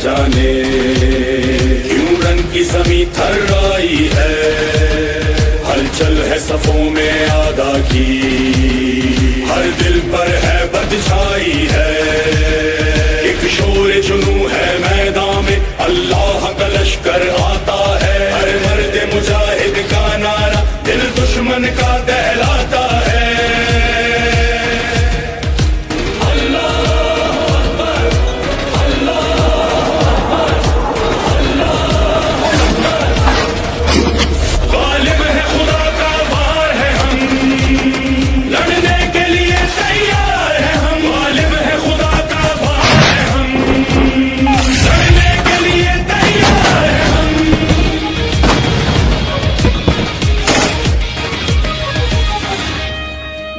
जाने क्यों रंग की ज़मीं थर्राई है। हलचल है सफों में आदा की, हर दिल पर है बद छाई है। एक शोर जुनू है मैदान में, अल्लाह का लश्कर आता है। हर मर्द मुजाहिद का नारा दिल दुश्मन का दहलाता है।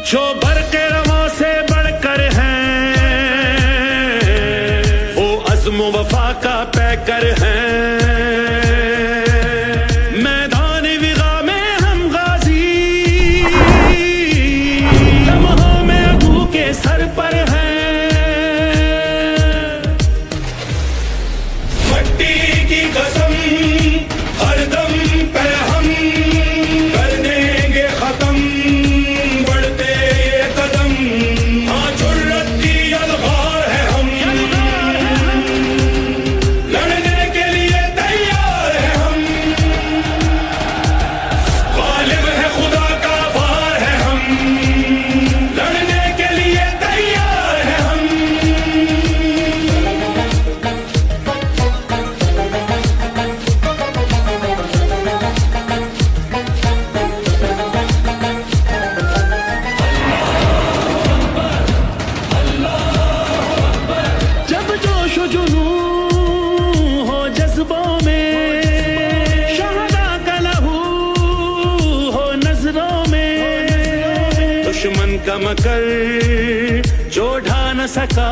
जो बरक़े रवां से बढ़कर हैं, वो अज़्म वफ़ा का पैकर हैं। मैदान विग़ा में हम गाज़ी, लम्हों में अबू के सर पर हैं। मट्टी की कसम हर दम पे हम कर देंगे खत्म, दुश्मन का मकर जो ढा न सका।